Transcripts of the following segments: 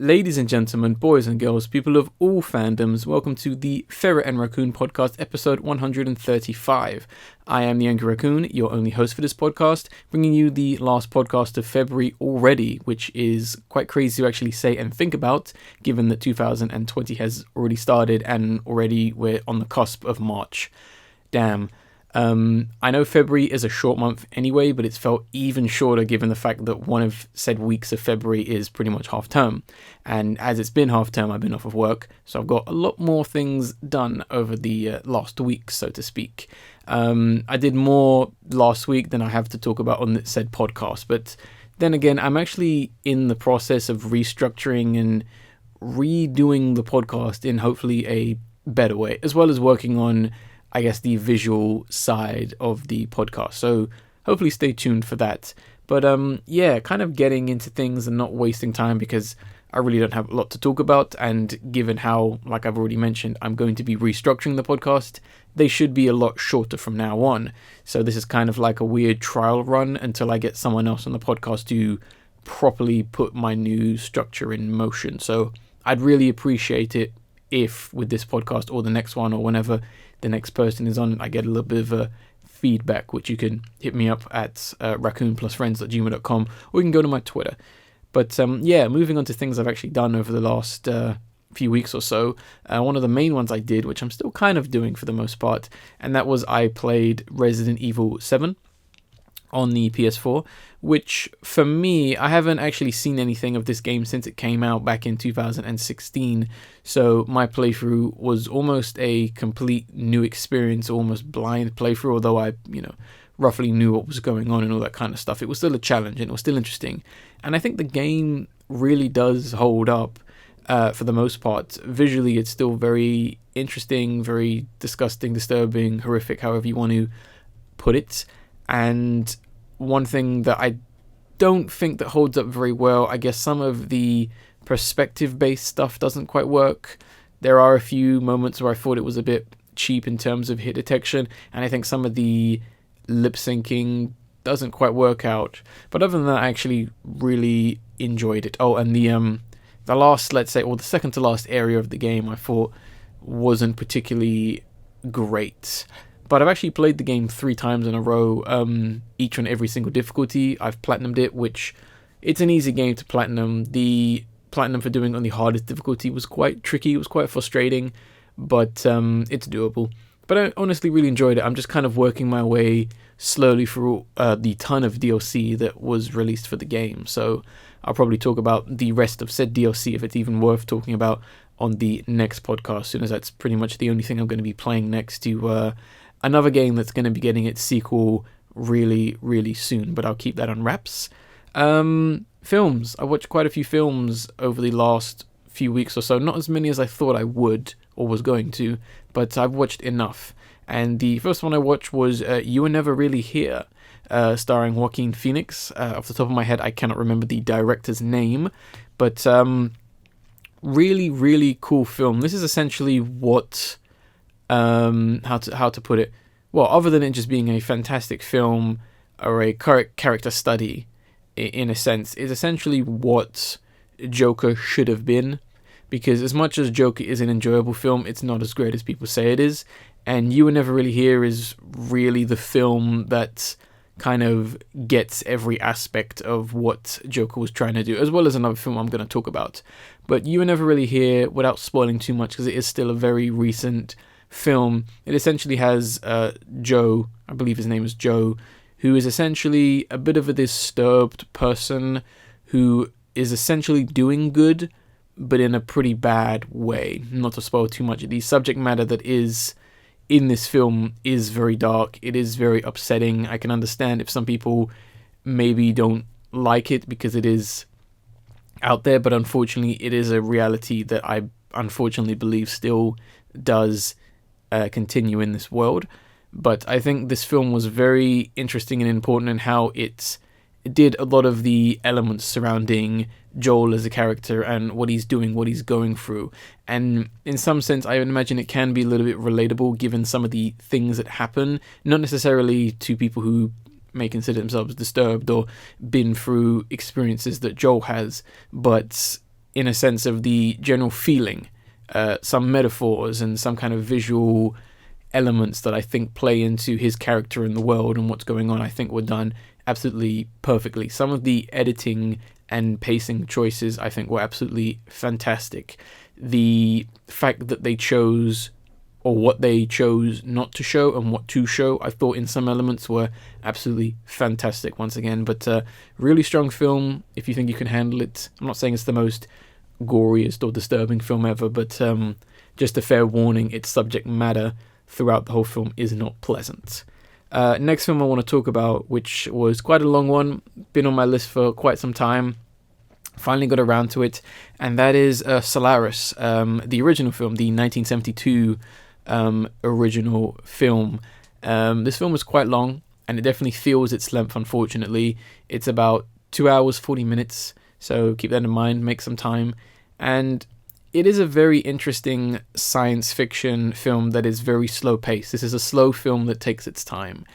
Ladies and gentlemen, boys and girls, people of all fandoms, welcome to the Ferret and Raccoon podcast, episode 135. I am the Angry Raccoon, your only host for this podcast, bringing you the last podcast of February already, which is quite crazy to actually say and think about, given that 2020 has already started and already we're on the cusp of March. Damn. I know February is a short month anyway, but it's felt even shorter given the fact that one of said weeks of February is pretty much half term. And as it's been half term, I've been off of work, so I've got a lot more things done over the last week, so to speak. I did more last week than I have to talk about on said podcast, but then again, I'm actually in the process of restructuring and redoing the podcast in hopefully a better way, as well as working on the visual side of the podcast. So hopefully stay tuned for that. But kind of getting into things and not wasting time because I really don't have a lot to talk about. And given how, like I've already mentioned, I'm going to be restructuring the podcast, they should be a lot shorter from now on. So this is kind of like a weird trial run until I get someone else on the podcast to properly put my new structure in motion. So I'd really appreciate it if with this podcast or the next one or whenever the next person is on, I get a little bit of a feedback, which you can hit me up at raccoonplusfriends@gmail.com, or you can go to my Twitter. But moving on to things I've actually done over the last few weeks or so. One of the main ones I did, which I'm still kind of doing for the most part, and that was I played Resident Evil 7 on the PS4, which for me, I haven't actually seen anything of this game since it came out back in 2016, so my playthrough was almost a complete new experience, almost blind playthrough, although I, roughly knew what was going on and all that kind of stuff. It was still a challenge and it was still interesting, and I think the game really does hold up for the most part. Visually, it's still very interesting, very disgusting, disturbing, horrific, however you want to put it. And one thing that I don't think that holds up very well, I guess some of the perspective-based stuff doesn't quite work. There are a few moments where I thought it was a bit cheap in terms of hit detection, and I think some of the lip syncing doesn't quite work out. But other than that, I actually really enjoyed it. Oh, and the last, let's say, or the second to last area of the game I thought wasn't particularly great. But I've actually played the game 3 times in a row, each on every single difficulty. I've platinumed it, which it's an easy game to platinum. The platinum for doing on the hardest difficulty was quite tricky. It was quite frustrating, but it's doable. But I honestly really enjoyed it. I'm just kind of working my way slowly through the ton of DLC that was released for the game. So I'll probably talk about the rest of said DLC if it's even worth talking about on the next podcast, soon as that's pretty much the only thing I'm going to be playing next to another game that's going to be getting its sequel really, really soon, but I'll keep that on wraps. Films. I watched quite a few films over the last few weeks or so. Not as many as I thought I would or was going to, but I've watched enough. And the first one I watched was You Were Never Really Here, starring Joaquin Phoenix. Off the top of my head, I cannot remember the director's name, but really, really cool film. This is essentially what... how to put it, well, other than it just being a fantastic film or a character study in a sense, is essentially what Joker should have been, because as much as Joker is an enjoyable film, it's not as great as people say it is, and You Were Never Really Here is really the film that kind of gets every aspect of what Joker was trying to do, as well as another film I'm going to talk about. But You Were Never Really Here, without spoiling too much, because it is still a very recent film, it essentially has Joe, I believe his name is Joe, who is essentially a bit of a disturbed person who is essentially doing good, but in a pretty bad way. Not to spoil too much, the subject matter that is in this film is very dark. It is very upsetting. I can understand if some people maybe don't like it because it is out there, but unfortunately it is a reality that I unfortunately believe still does continue in this world. But I think this film was very interesting and important in how it did a lot of the elements surrounding Joel as a character and what he's doing, what he's going through. And in some sense, I imagine it can be a little bit relatable given some of the things that happen, not necessarily to people who may consider themselves disturbed or been through experiences that Joel has, but in a sense of the general feeling, some metaphors and some kind of visual elements that I think play into his character in the world and what's going on, I think were done absolutely perfectly. Some of the editing and pacing choices I think were absolutely fantastic. The fact that they chose, or what they chose not to show and what to show, I thought in some elements were absolutely fantastic once again. But really strong film if you think you can handle it. I'm not saying it's the most goriest or disturbing film ever, but just a fair warning, its subject matter throughout the whole film is not pleasant. Next film I want to talk about, which was quite a long one, been on my list for quite some time, finally got around to it, and that is Solaris, the original film, the 1972 original film. This film was quite long, and it definitely feels its length, unfortunately. It's about 2 hours 40 minutes, so keep that in mind, make some time. And it is a very interesting science fiction film that is very slow paced. This is a slow film that takes its time.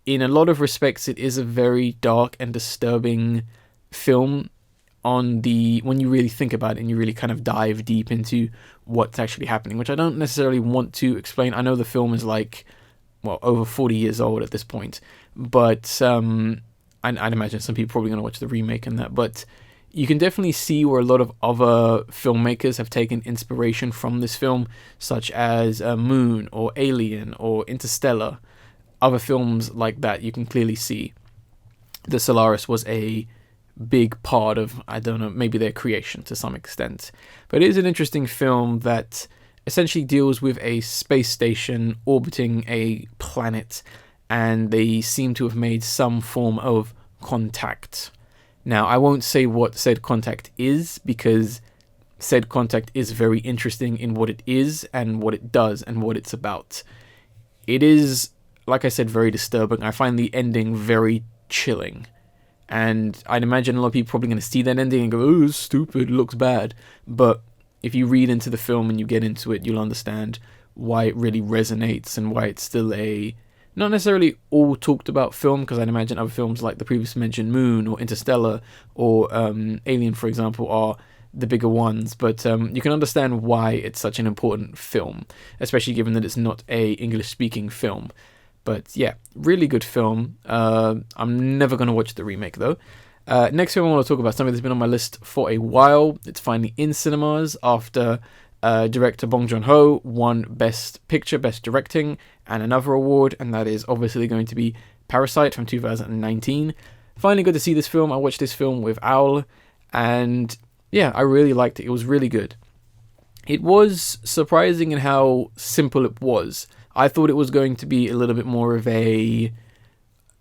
In a lot of respects, it is a very dark and disturbing film when you really think about it and you really kind of dive deep into what's actually happening, which I don't necessarily want to explain. I know the film is over 40 years old at this point, but I'd imagine some people are probably going to watch the remake and that, but you can definitely see where a lot of other filmmakers have taken inspiration from this film, such as Moon or Alien or Interstellar. Other films like that, you can clearly see that Solaris was a big part of, I don't know, maybe their creation to some extent. But it is an interesting film that essentially deals with a space station orbiting a planet, and they seem to have made some form of contact. Now, I won't say what said contact is, because said contact is very interesting in what it is and what it does and what it's about. It is, like I said, very disturbing. I find the ending very chilling. And I'd imagine a lot of people are probably going to see that ending and go, oh, it's stupid, it looks bad. But if you read into the film and you get into it, you'll understand why it really resonates and why it's still a not necessarily all talked about film, because I'd imagine other films like the previously mentioned Moon or Interstellar or Alien, for example, are the bigger ones. But you can understand why it's such an important film, especially given that it's not a English-speaking film. But yeah, really good film. I'm never going to watch the remake, though. Next film I want to talk about, something that's been on my list for a while. It's finally in cinemas after director Bong Joon-ho won Best Picture, Best Directing, and another award, and that is obviously going to be Parasite from 2019. Finally got to see this film. I watched this film with Owl, and yeah, I really liked it. It was really good. It was surprising in how simple it was. I thought it was going to be a little bit more of a,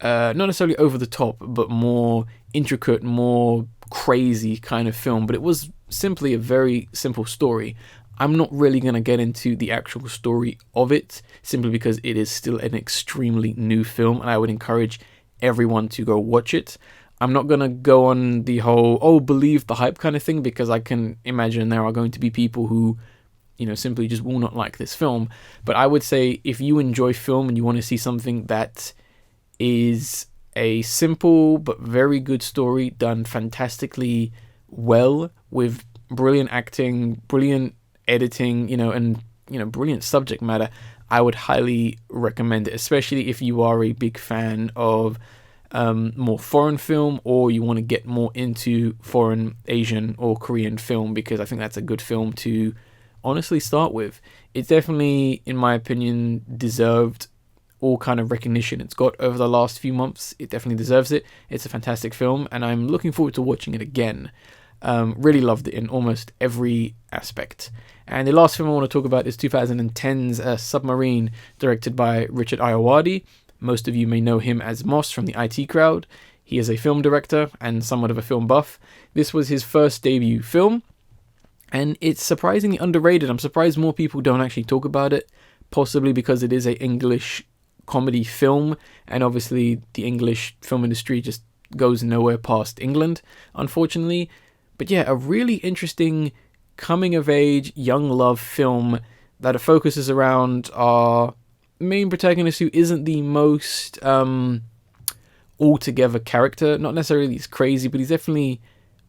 not necessarily over the top, but more intricate, more crazy kind of film. But it was simply a very simple story. I'm not really going to get into the actual story of it, simply because it is still an extremely new film, and I would encourage everyone to go watch it. I'm not going to go on the whole, believe the hype kind of thing, because I can imagine there are going to be people who, simply just will not like this film. But I would say if you enjoy film and you want to see something that is a simple but very good story done fantastically well, with brilliant acting, brilliant editing, and brilliant subject matter, I would highly recommend it, especially if you are a big fan of more foreign film, or you want to get more into foreign Asian or Korean film, because I think that's a good film to honestly start with. It definitely, in my opinion, deserved all kind of recognition it's got over the last few months. It definitely deserves it. It's a fantastic film, and I'm looking forward to watching it again. Really loved it in almost every aspect. And the last film I want to talk about is 2010's Submarine, directed by Richard Ayoade. Most of you may know him as Moss from the IT Crowd. He is a film director and somewhat of a film buff. This was his first debut film, and it's surprisingly underrated. I'm surprised more people don't actually talk about it, possibly because it is an English comedy film, and obviously the English film industry just goes nowhere past England, unfortunately. But yeah, a really interesting coming-of-age young love film that focuses around our main protagonist, who isn't the most altogether character. Not necessarily he's crazy, but he's definitely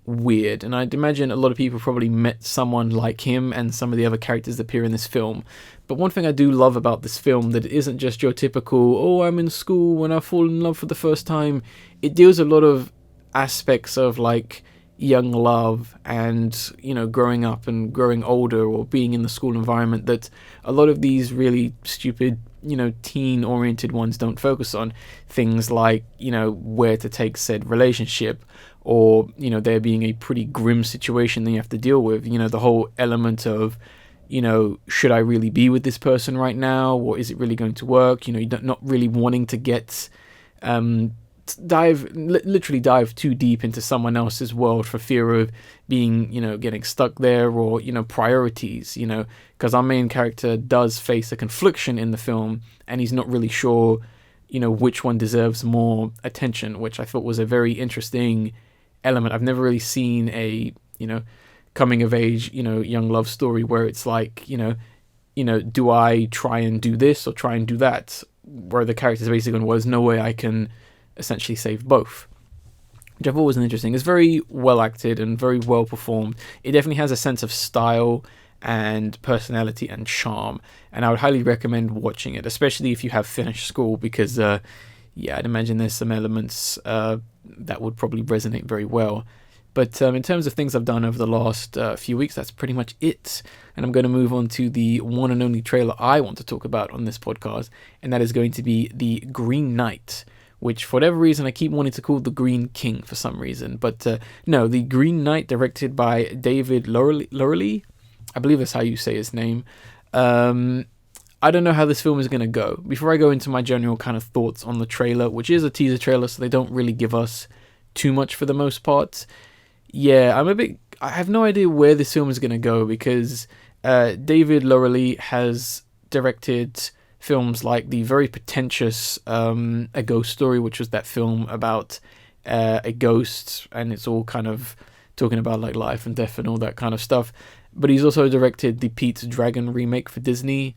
weird, and I'd imagine a lot of people probably met someone like him and some of the other characters that appear in this film. But one thing I do love about this film, that it isn't just your typical, oh, I'm in school when I fall in love for the first time. It deals a lot of aspects of like young love and, you know, growing up and growing older, or being in the school environment, that a lot of these really stupid, you know, teen oriented ones don't focus on. Things like, you know, where to take said relationship, or, you know, there being a pretty grim situation that you have to deal with. You know, the whole element of, you know, should I really be with this person right now, or is it really going to work? You know, you're not really wanting to get literally dive too deep into someone else's world for fear of being, you know, getting stuck there, or, you know, priorities, you know, because our main character does face a confliction in the film, and he's not really sure, you know, which one deserves more attention, which I thought was a very interesting element. I've never really seen a, you know, coming of age, you know, young love story where it's like, you know, do I try and do this or try and do that? Where the character's basically going, well, there's no way I can essentially save both. Which I thought was interesting. It's very well acted and very well performed. It definitely has a sense of style and personality and charm, and I would highly recommend watching it, especially if you have finished school, because yeah, I'd imagine there's some elements that would probably resonate very well. But in terms of things I've done over the last few weeks, that's pretty much it. And I'm going to move on to the one and only trailer I want to talk about on this podcast, and that is going to be The Green Knight, which for whatever reason I keep wanting to call The Green King for some reason. But no, The Green Knight, directed by David Lowery. I believe that's how you say his name. I don't know how this film is going to go. Before I go into my general kind of thoughts on the trailer, which is a teaser trailer, so they don't really give us too much for the most part. Yeah, I have no idea where this film is going to go, because David Lowery has directed films like the very pretentious A Ghost Story, which was that film about a ghost, and it's all kind of talking about like life and death and all that kind of stuff. But he's also directed the Pete's Dragon remake for Disney,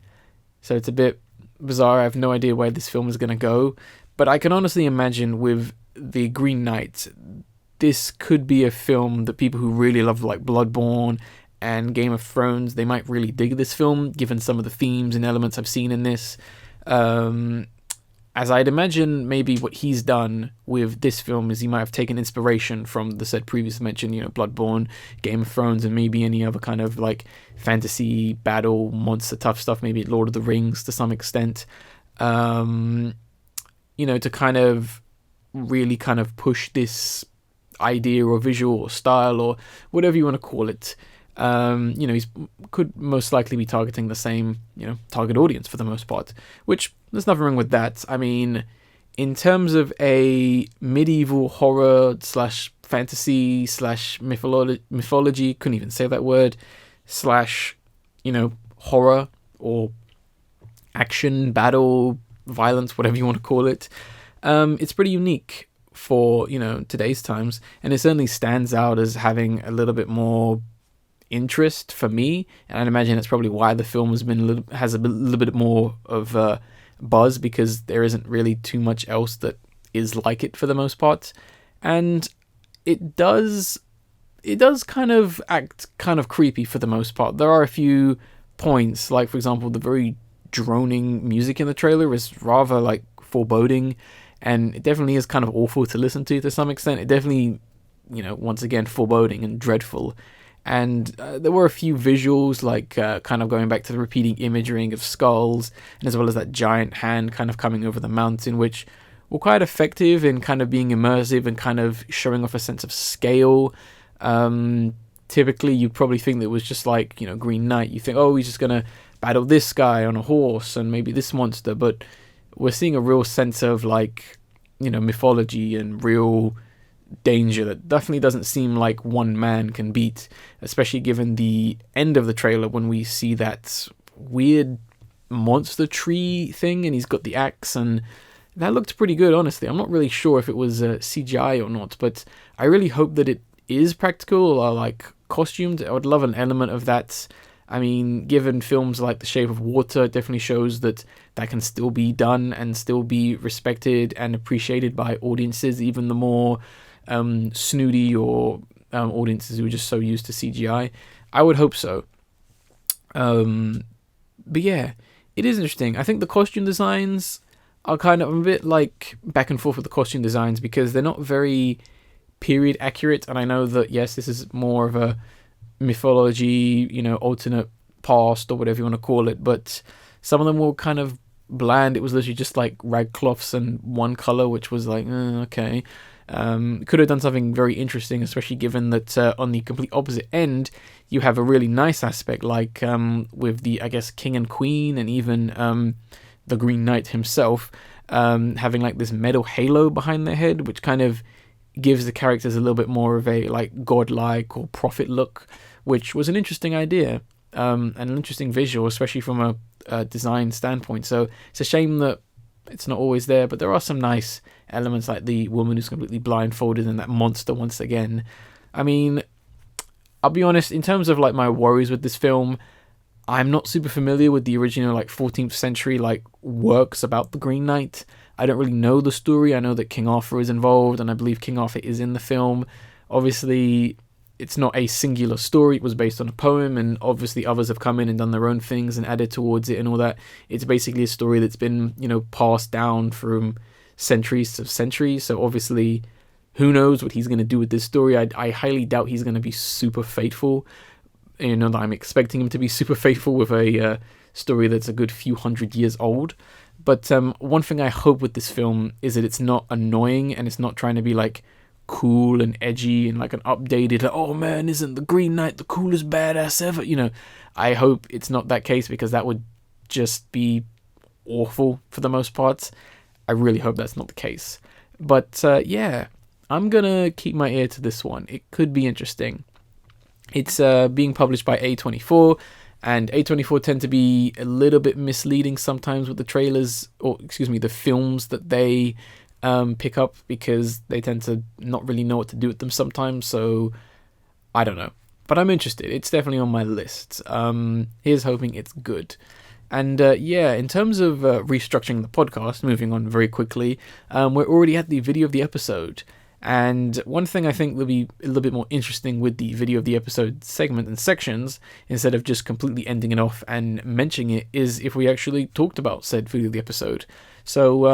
so it's a bit bizarre. I have no idea where this film is going to go, but I can honestly imagine with The Green Knight, this could be a film that people who really love like Bloodborne and Game of Thrones, they might really dig this film, given some of the themes and elements I've seen in this. As I'd imagine, maybe what he's done with this film is he might have taken inspiration from the said previously mentioned, you know, Bloodborne, Game of Thrones, and maybe any other kind of like fantasy, battle, monster tough stuff, maybe Lord of the Rings to some extent, you know, to kind of really kind of push this idea or visual or style or whatever you want to call it. You know, he's could most likely be targeting the same, you know, target audience for the most part, which there's nothing wrong with that. I mean, in terms of a medieval horror slash fantasy slash mythology, couldn't even say that word, slash, you know, horror or action, battle, violence, whatever you want to call it, it's pretty unique for, you know, today's times, and it certainly stands out as having a little bit more interest for me, and I'd imagine that's probably why the film has a little bit more of buzz, because there isn't really too much else that is like it for the most part, and it does kind of act kind of creepy for the most part. There are a few points, like for example, the very droning music in the trailer is rather like foreboding, and it definitely is kind of awful to listen to some extent. It definitely, you know, once again, foreboding and dreadful. And there were a few visuals, like kind of going back to the repeating imagery of skulls, and as well as that giant hand kind of coming over the mountain, which were quite effective in kind of being immersive and kind of showing off a sense of scale. Typically, you'd probably think that it was just like, you know, Green Knight. You think, oh, he's just going to battle this guy on a horse and maybe this monster, but we're seeing a real sense of like, you know, mythology and real danger that definitely doesn't seem like one man can beat, especially given the end of the trailer when we see that weird monster tree thing and he's got the axe, and that looked pretty good, honestly. I'm not really sure if it was CGI or not, but I really hope that it is practical or like costumed. I would love an element of that. I mean, given films like The Shape of Water, it definitely shows that that can still be done and still be respected and appreciated by audiences, even the more snooty or, audiences who are just so used to CGI. I would hope so. But yeah, it is interesting. I think the costume designs are kind of a bit like back and forth with the costume designs because they're not very period accurate. And I know that, yes, this is more of a mythology, alternate past or whatever you want to call it, but some of them were kind of bland. It was literally just like rag cloths and one color, which was like, okay. Could have done something very interesting, especially given that on the complete opposite end, you have a really nice aspect, like with the, I guess, king and queen, and even the Green Knight himself, having like this metal halo behind their head, which kind of gives the characters a little bit more of a like godlike or prophet look, which was an interesting idea, and an interesting visual, especially from a design standpoint. So it's a shame that it's not always there, but there are some nice elements, like the woman who's completely blindfolded and that monster once again. I mean, I'll be honest, in terms of like my worries with this film, I'm not super familiar with the original like 14th century like works about the Green Knight. I don't really know the story. I know that King Arthur is involved, and I believe King Arthur is in the film. Obviously, it's not a singular story. It was based on a poem, and obviously others have come in and done their own things and added towards it and all that. It's basically a story that's been, passed down from centuries to centuries. So obviously, who knows what he's going to do with this story. I highly doubt he's going to be super faithful. That I'm expecting him to be super faithful with a story that's a good few hundred years old. But one thing I hope with this film is that it's not annoying, and it's not trying to be like cool and edgy and like an updated, like, oh man, isn't the Green Knight the coolest badass ever? I hope it's not that case, because that would just be awful for the most part. I really hope that's not the case. But yeah, I'm gonna keep my ear to this one. It could be interesting. It's being published by A24, and A24 tend to be a little bit misleading sometimes with the trailers, or the films that they pick up, because they tend to not really know what to do with them sometimes. So I don't know, but I'm interested. It's definitely on my list. Here's hoping it's good. And yeah, in terms of restructuring the podcast, moving on very quickly, we're already at the video of the episode. And one thing I think will be a little bit more interesting with the video of the episode segment and sections, instead of just completely ending it off and mentioning it, is if we actually talked about said video of the episode. So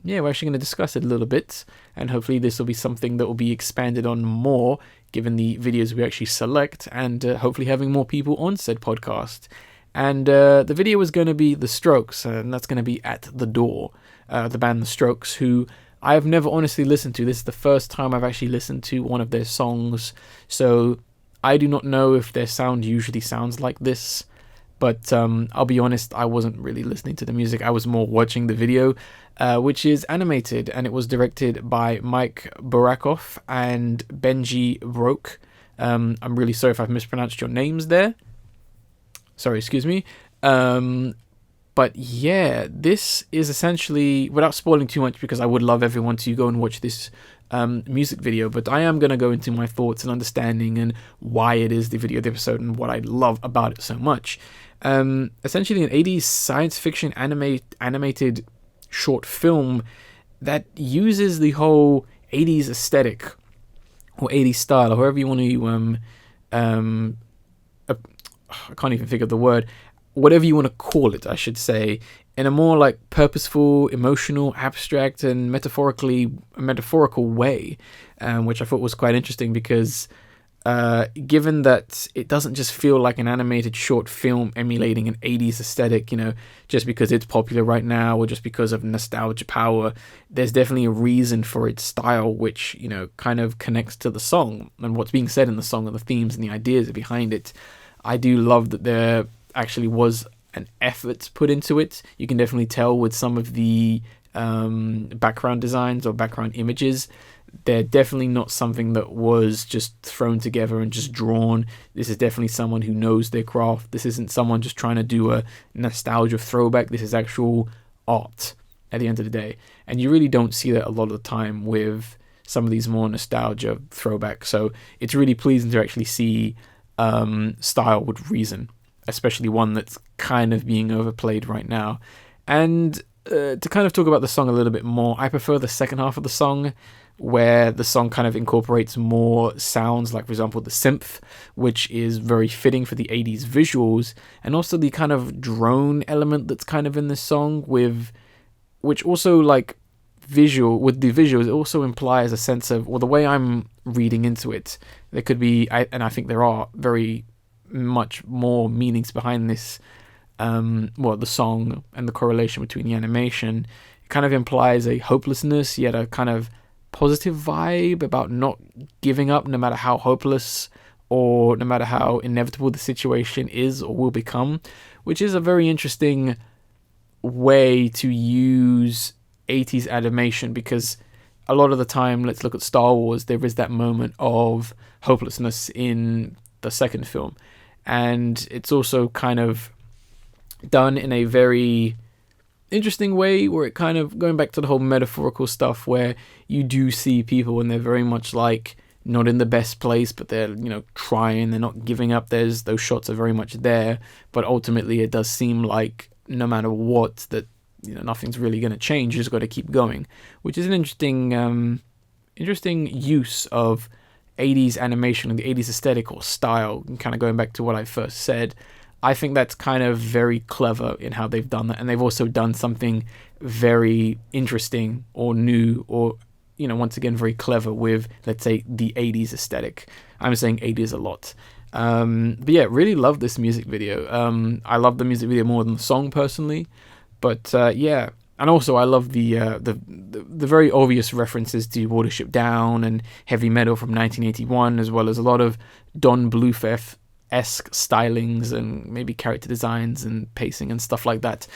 yeah, we're actually going to discuss it a little bit, and hopefully this will be something that will be expanded on more given the videos we actually select, and hopefully having more people on said podcast. And the video is going to be The Strokes, and that's going to be At the Door, the band The Strokes, who I have never honestly listened to. This is the first time I've actually listened to one of their songs, so I do not know if their sound usually sounds like this, but I'll be honest, I wasn't really listening to the music. I was more watching the video, which is animated, and it was directed by Mike Barakoff and Benji Broke. I'm really sorry if I've mispronounced your names there. Sorry, excuse me. But yeah, this is essentially, without spoiling too much, because I would love everyone to go and watch this music video, but I am going to go into my thoughts and understanding and why it is the video of the episode and what I love about it so much. Essentially an 80s science fiction animated short film that uses the whole 80s aesthetic, or 80s style, or however you want to, I can't even think of the word, whatever you want to call it, I should say, in a more like purposeful, emotional, abstract, and metaphorical way, which I thought was quite interesting, because given that it doesn't just feel like an animated short film emulating an 80s aesthetic, just because it's popular right now, or just because of nostalgia power, there's definitely a reason for its style, which, kind of connects to the song and what's being said in the song, and the themes and the ideas behind it. I do love that there actually was an effort put into it. You can definitely tell with some of the background designs or background images. They're definitely not something that was just thrown together and just drawn. This is definitely someone who knows their craft. This isn't someone just trying to do a nostalgia throwback. This is actual art at the end of the day. And you really don't see that a lot of the time with some of these more nostalgia throwbacks. So it's really pleasing to actually see style with reason, especially one that's kind of being overplayed right now. And to kind of talk about the song a little bit more, I prefer the second half of the song, where the song kind of incorporates more sounds, like for example the synth, which is very fitting for the 80s visuals, and also the kind of drone element that's kind of in this song, which also like with the visuals, it also implies a sense of, well, the way I'm reading into it, there could be, and I think there are very much more meanings behind this, the song and the correlation between the animation. It kind of implies a hopelessness, yet a kind of positive vibe about not giving up no matter how hopeless or no matter how inevitable the situation is or will become, which is a very interesting way to use 80s animation, because a lot of the time, let's look at Star Wars, there is that moment of hopelessness in the second film, and it's also kind of done in a very interesting way where it kind of, going back to the whole metaphorical stuff, where you do see people and they're very much like not in the best place, but they're, trying, they're not giving up. Those shots are very much there, but ultimately it does seem like no matter what, that nothing's really going to change. You just got to keep going, which is an interesting use of 80s animation and the 80s aesthetic or style. And kind of going back to what I first said, I think that's kind of very clever in how they've done that, and they've also done something very interesting or new, or once again very clever with, let's say, the 80s aesthetic. I'm saying 80s a lot. But yeah, really love this music video. I love the music video more than the song personally. But yeah, and also I love the very obvious references to Watership Down and heavy metal from 1981, as well as a lot of Don Bluth's-esque stylings and maybe character designs and pacing and stuff like that.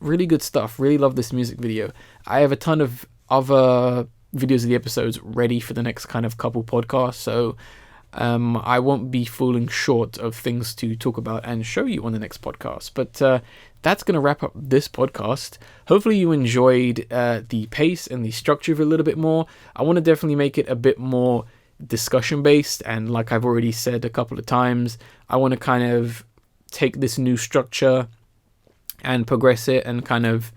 Really good stuff. Really love this music video. I have a ton of other videos of the episodes ready for the next kind of couple podcasts, so I won't be falling short of things to talk about and show you on the next podcast. But that's going to wrap up this podcast. Hopefully you enjoyed the pace and the structure of it a little bit more. I want to definitely make it a bit more discussion based, and like I've already said a couple of times, I want to kind of take this new structure and progress it and kind of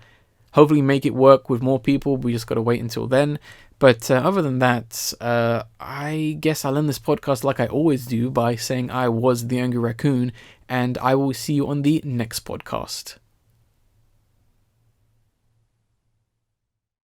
hopefully make it work with more people. We just got to wait until then. But other than that, I guess I'll end this podcast like I always do by saying I was the Angry Raccoon, and I will see you on the next podcast.